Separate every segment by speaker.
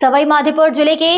Speaker 1: सवाई माधोपुर जिले के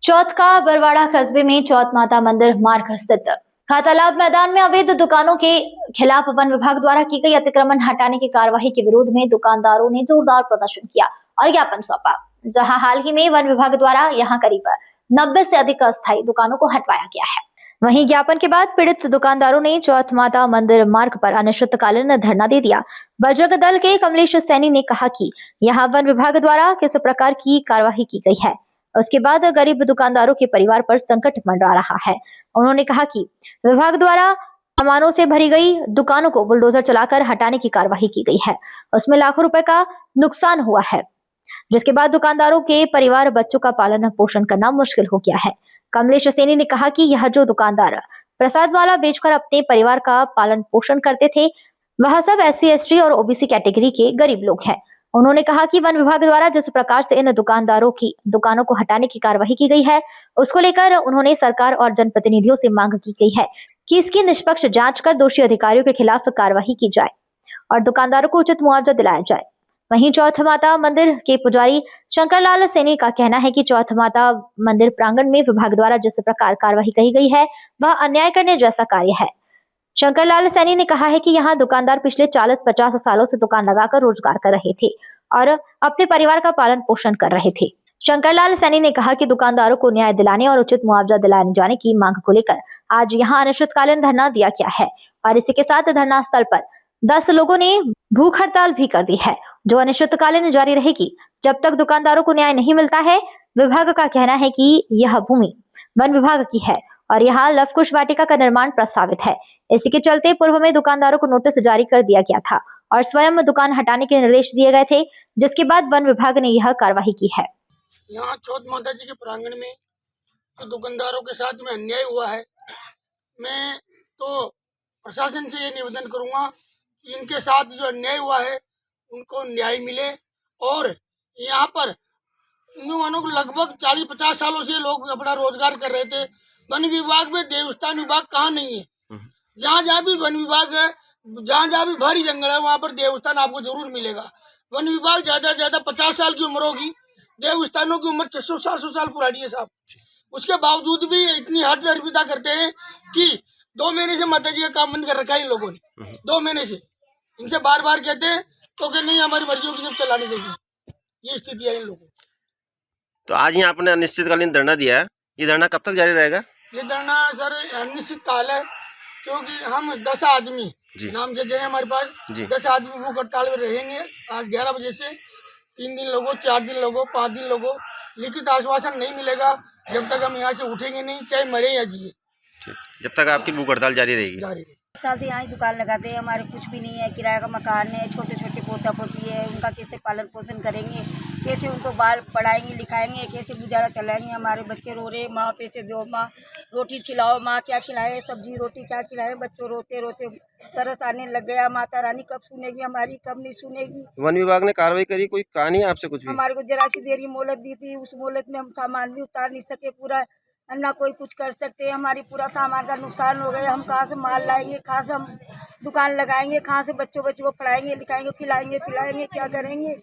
Speaker 1: चौथ का बरवाड़ा कस्बे में चौथ माता मंदिर मार्ग स्थित खातालाब मैदान में अवैध दुकानों के खिलाफ वन विभाग द्वारा की गई अतिक्रमण हटाने की कार्यवाही के विरोध में दुकानदारों ने जोरदार प्रदर्शन किया और ज्ञापन सौंपा, जहां हाल ही में वन विभाग द्वारा यहां करीब 90 से अधिक अस्थायी दुकानों को हटवाया गया है। वहीं ज्ञापन के बाद पीड़ित दुकानदारों ने चौथ माता मंदिर मार्ग पर अनिश्चितकालीन धरना दे दिया। बजरंग दल के कमलेश सैनी ने कहा कि यहां वन विभाग द्वारा किस प्रकार की कार्यवाही की गई है, उसके बाद गरीब दुकानदारों के परिवार पर संकट मंडरा रहा है। उन्होंने कहा कि विभाग द्वारा सामानों से भरी गई दुकानों को बुलडोजर चलाकर हटाने की कार्यवाही की गई है, उसमें लाखों रुपए का नुकसान हुआ है, जिसके बाद दुकानदारों के परिवार बच्चों का पालन पोषण करना मुश्किल हो गया है। कमलेश सैनी ने कहा कि यह जो दुकानदार प्रसाद माला बेचकर अपने परिवार का पालन पोषण करते थे, वह सब SC ST और OBC कैटेगरी के गरीब लोग हैं। उन्होंने कहा कि वन विभाग द्वारा जिस प्रकार से इन दुकानदारों की दुकानों को हटाने की कार्यवाही की गई है, उसको लेकर उन्होंने सरकार और जनप्रतिनिधियों से मांग की गई है कि इसकी निष्पक्ष जांच कर दोषी अधिकारियों के खिलाफ कार्यवाही की जाए और दुकानदारों को उचित मुआवजा दिलाया जाए। वहीं चौथ माता मंदिर के पुजारी शंकरलाल सैनी का कहना है कि चौथ माता मंदिर प्रांगण में विभाग द्वारा जिस प्रकार कार्यवाही की गई है, वह अन्याय करने जैसा कार्य है। शंकरलाल सैनी ने कहा है कि यहाँ दुकानदार पिछले 40-50 सालों से दुकान लगाकर रोजगार कर रहे थे और अपने परिवार का पालन पोषण कर रहे थे। शंकरलाल सैनी ने कहा कि दुकानदारों को न्याय दिलाने और उचित मुआवजा दिलाने जाने की मांग को लेकर आज यहाँ अनिश्चितकालीन धरना दिया गया है और इसी के साथ धरना स्थल पर 10 लोगों ने भूख हड़ताल भी कर दी है, जो अनिश्चितकालीन जारी रहेगी जब तक दुकानदारों को न्याय नहीं मिलता है। विभाग का कहना है कि यह भूमि वन विभाग की है और यहाँ लवकुश वाटिका का निर्माण प्रस्तावित है। इसी के चलते पूर्व में दुकानदारों को नोटिस जारी कर दिया गया था और स्वयं दुकान हटाने के निर्देश दिए गए थे, जिसके बाद वन विभाग ने यह कार्यवाही की है।
Speaker 2: यहाँ चौथ माता जी के प्रांगण में जो दुकानदारों के साथ में अन्याय हुआ है, मैं तो प्रशासन से ये निवेदन करूंगा कि इनके साथ जो अन्याय हुआ है उनको न्याय मिले। और यहाँ पर मानो लगभग 40-50 सालों से लोग अपना रोजगार कर रहे थे। वन विभाग में देवस्थान विभाग कहाँ नहीं है? जहाँ जहाँ भी वन विभाग है, जहाँ जहाँ भी भारी जंगल है, वहाँ पर देवस्थान आपको जरूर मिलेगा। वन विभाग ज्यादा से ज्यादा 50 साल की उम्र होगी, देवस्थानों की उम्र 600-700 साल पुरानी है साहब। उसके बावजूद भी इतनी हद अर्पिता करते हैं कि 2 महीने से माता जी का काम बंद कर रखा है इन लोगों ने। 2 महीने से इनसे बार बार कहते हैं तो कि नहीं, हमारी मर्जियों की जब चलानी चाहिए। ये स्थिति है इन लोगों।
Speaker 3: तो आज यहाँ आपने अनिश्चितकालीन धरना दिया है, ये धरना कब तक जारी रहेगा?
Speaker 2: ये धरना सर अनिश्चित काल है, क्योंकि हम 10 आदमी नाम जगह है हमारे पास, 10 आदमी भूख हड़ताल में रहेंगे। आज 11 बजे से 3 दिन लोगों, 4 दिन लोगों, 5 दिन लोगों, लिखित आश्वासन नहीं मिलेगा जब तक हम यहाँ से उठेंगे नहीं, चाहे मरे या जिए।
Speaker 3: जब तक आपकी भूख हड़ताल जारी रहेगी।
Speaker 4: साल से यहाँ ही दुकान लगाते हैं, हमारे कुछ भी नहीं है, किराया का मकान है, छोटे छोटे पोता पोती है, उनका कैसे पालन पोषण करेंगे, कैसे उनको बाल पढ़ाएंगे लिखाएंगे, कैसे गुजारा चलाएंगे। हमारे बच्चे रो रहे, माँ पैसे दो, माँ रोटी खिलाओ, माँ क्या खिलाए, सब्जी रोटी क्या खिलाए। बच्चों रोते रोते तरस आने लग गया। माता रानी कब सुनेगी हमारी, कब नहीं सुनेगी।
Speaker 3: वन विभाग ने कार्रवाई करी, कोई कहानी आपसे कुछ भी?
Speaker 4: हमारे को जरा सी देरी मोहलत दी थी, उस मोहलत में हम सामान भी उतार नहीं सके पूरा, ना कोई कुछ कर सकते। हमारी पूरा सामान का नुकसान हो गया। हम कहाँ से माल लाएंगे, कहाँ से हम दुकान लगाएंगे, कहाँ से बच्चों को पढ़ाएंगे लिखाएंगे, खिलाएंगे पिलाएंगे, क्या करेंगे।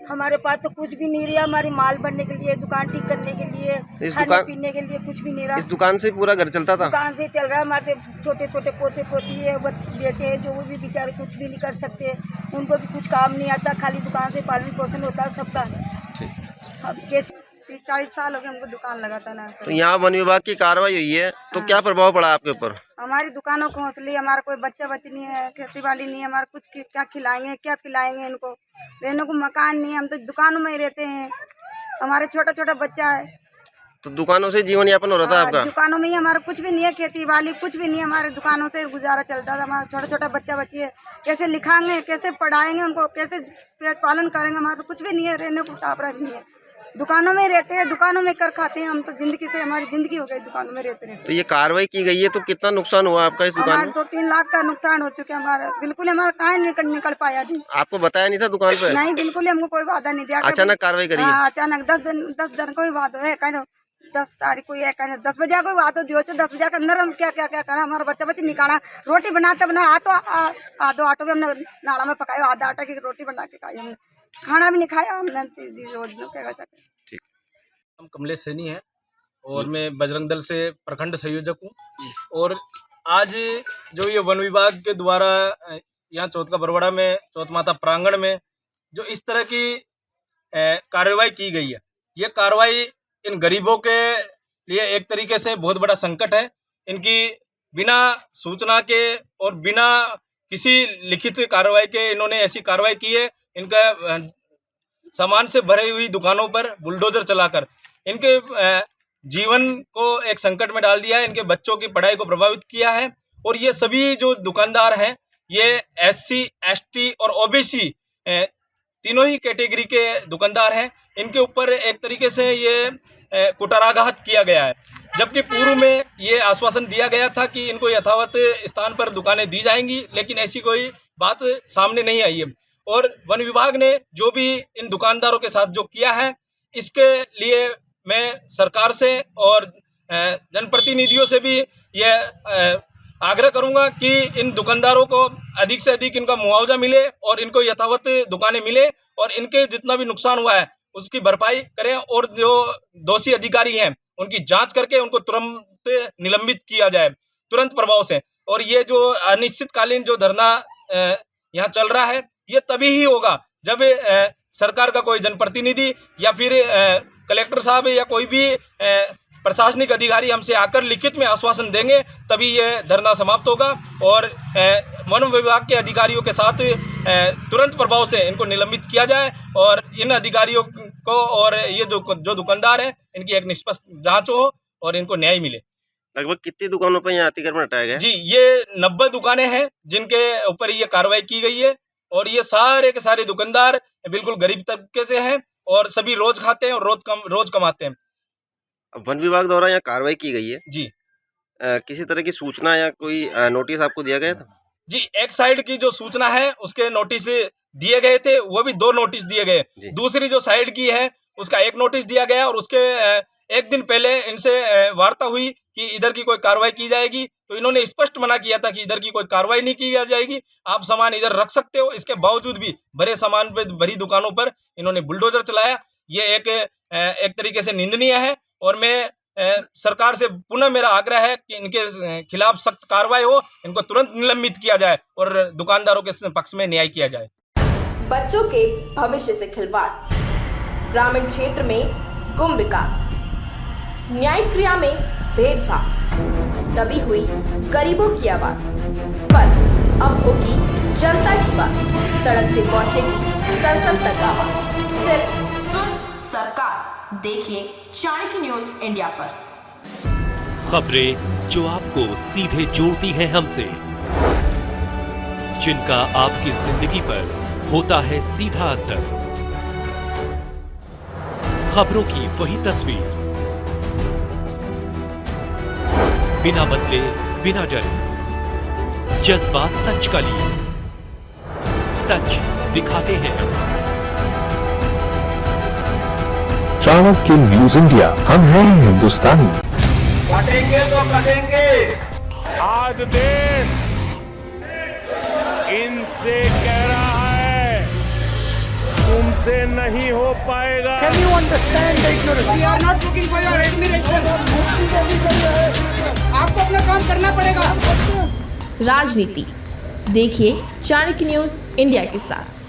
Speaker 4: हमारे पास तो कुछ भी नहीं रहा। हमारी माल बनने के लिए, दुकान ठीक करने के लिए, खाने पीने के लिए कुछ भी नहीं रहा।
Speaker 3: इस दुकान से पूरा घर चलता था?
Speaker 4: दुकान से चल रहा है। हमारे छोटे छोटे पोते पोती है, बेटे हैं, जो वो भी बेचारे कुछ भी नहीं कर सकते, उनको भी कुछ काम नहीं आता, खाली दुकान से पालन पोषण होता है सबका। अब कैसे 30-40 साल हो गए हमको दुकान लगाता ना।
Speaker 3: तो यहाँ वन विभाग की कार्रवाई हुई है, तो क्या प्रभाव पड़ा आपके ऊपर?
Speaker 5: हमारी दुकानों को हौसली, हमारा कोई बच्चा बच्ची नहीं है, खेती बाड़ी नहीं है, हमारा कुछ क्या खिलाएंगे, क्या पिलाएंगे इनको। रहने को मकान नहीं है, हम तो दुकानों में ही रहते हैं। हमारे छोटा छोटा बच्चा है,
Speaker 3: तो दुकानों से जीवन यापन हो रहा था आपका?
Speaker 5: दुकानों में ही, हमारा कुछ भी नहीं है, खेती बाड़ी कुछ भी नहीं है, हमारे दुकानों से गुजारा चलता था। हमारा छोटा छोटा बच्चा बच्ची है, कैसे लिखाएंगे, कैसे पढ़ाएंगे उनको, कैसे पेट पालन करेंगे। हमारा तो कुछ भी नहीं है, रहने को टापरा भी नहीं है। दुकानों में रहते हैं, दुकानों में कर खाते हैं हम तो। जिंदगी से हमारी जिंदगी हो गई दुकानों में रहते रहते।
Speaker 3: तो ये कार्रवाई की गई है, तो कितना नुकसान हुआ आपका इस दुकान में?
Speaker 5: 2-3 लाख का नुकसान हो चुका है हमारा। बिल्कुल हमारा कहाँ निकल पाया जी।
Speaker 3: आपको बताया नहीं था दुकान पे?
Speaker 5: नहीं, बिल्कुल हमको कोई वादा नहीं दिया।
Speaker 3: अचानक कार्रवाई करी?
Speaker 5: अचानक 10 दिन कोई वादा है, 10 तारीख को है, 10 बजे कोई वादा दियो, 10 बजे के अंदर हम क्या क्या क्या करा। हमारा बच्चा बच्ची निकाला, रोटी बनाते बना आधो आटो भी हमने नाला में पकाया, आधा आटा की रोटी बना के खाई हमने। खाना भी नहीं खाया हमने।
Speaker 3: ठीक।
Speaker 6: नाम कमलेश सैनी है और मैं बजरंग दल से प्रखंड संयोजक हूँ। और आज जो ये वन विभाग के द्वारा यहाँ चौथ का बरवाड़ा में चौथ माता प्रांगण में जो इस तरह की कार्रवाई की गई है, ये कार्रवाई इन गरीबों के लिए एक तरीके से बहुत बड़ा संकट है। इनकी बिना सूचना के और बिना किसी लिखित कार्रवाई के इन्होंने ऐसी कार्रवाई की है। इनका सामान से भरी हुई दुकानों पर बुलडोजर चलाकर इनके जीवन को एक संकट में डाल दिया है, इनके बच्चों की पढ़ाई को प्रभावित किया है। और ये सभी जो दुकानदार हैं ये SC, ST और OBC तीनों ही कैटेगरी के दुकानदार हैं। इनके ऊपर एक तरीके से ये कुठाराघात किया गया है, जबकि पूर्व में ये आश्वासन दिया गया था कि इनको यथावत स्थान पर दुकानें दी जाएंगी, लेकिन ऐसी कोई बात सामने नहीं आई है। और वन विभाग ने जो भी इन दुकानदारों के साथ जो किया है, इसके लिए मैं सरकार से और जनप्रतिनिधियों से भी यह आग्रह करूंगा कि इन दुकानदारों को अधिक से अधिक इनका मुआवजा मिले और इनको यथावत दुकानें मिले और इनके जितना भी नुकसान हुआ है उसकी भरपाई करें और जो दोषी अधिकारी हैं उनकी जांच करके उनको तुरंत निलंबित किया जाए, तुरंत प्रभाव से। और ये जो अनिश्चितकालीन जो धरना यहाँ चल रहा है, ये तभी ही होगा जब सरकार का कोई जनप्रतिनिधि या फिर कलेक्टर साहब या कोई भी प्रशासनिक अधिकारी हमसे आकर लिखित में आश्वासन देंगे, तभी यह धरना समाप्त होगा और वन विभाग के अधिकारियों के साथ तुरंत प्रभाव से इनको निलंबित किया जाए और इन अधिकारियों को और ये जो दुकानदार हैं इनकी एक निष्पक्ष जांच हो और इनको न्याय मिले।
Speaker 3: लगभग कितनी दुकानों पर यहाँ अतिक्रमण हटाया गया?
Speaker 6: जी, ये 90 दुकानें हैं जिनके ऊपर ये कार्रवाई की गई है और ये सारे के सारे दुकानदार बिल्कुल गरीब तबके से हैं और सभी रोज खाते हैं और रोज कमाते हैं।
Speaker 3: वन विभाग द्वारा यहाँ कार्रवाई की गई है
Speaker 6: जी।
Speaker 3: किसी तरह की सूचना या कोई नोटिस आपको दिया गया था?
Speaker 6: जी, एक साइड की जो सूचना है उसके नोटिस दिए गए थे, वो भी 2 नोटिस दिए गए। दूसरी जो साइड की है उसका 1 नोटिस दिया गया और उसके एक दिन पहले इनसे वार्ता हुई कि इधर की कोई कार्रवाई की जाएगी, तो इन्होंने स्पष्ट मना किया था कि इधर की कोई कार्रवाई नहीं की जाएगी, आप सामान इधर रख सकते हो। इसके बावजूद भी भरे सामान पे भरी दुकानों पर इन्होंने बुलडोजर चलाया। ये एक तरीके से निंदनीय है और मैं सरकार से पुनः मेरा आग्रह है कि इनके खिलाफ सख्त कार्रवाई हो, इनको तुरंत निलंबित किया जाए और दुकानदारों के पक्ष में न्याय किया जाए।
Speaker 7: बच्चों के भविष्य से खिलवाड़, ग्रामीण क्षेत्र में गुम विकास, न्यायिक क्रिया में भेदभाव, दबी हुई गरीबों की आवाज, पर अब होगी जनता की बात, सड़क से पहुंचेगी संसद तक आवाज। सिर्फ सुन सरकार, देखिए चाणक्य न्यूज इंडिया पर।
Speaker 8: खबरें जो आपको सीधे जोड़ती हैं हमसे, जिनका आपकी जिंदगी पर होता है सीधा असर, खबरों की वही तस्वीर, बिना बदले बिना डरे, जज्बा सच का लिए, सच दिखाते हैं।
Speaker 9: चाणक्य न्यूज इंडिया, हम हैं हिंदुस्तानी।
Speaker 10: कटेंगे तो कटेंगे। आज देश इनसे कह रहा है तुमसे नहीं हो पाएगा। Can you understand the ignorance? We are not looking for your admiration. आपको अपना काम करना पड़ेगा।
Speaker 7: राजनीति देखिए चाणक्य न्यूज इंडिया के साथ।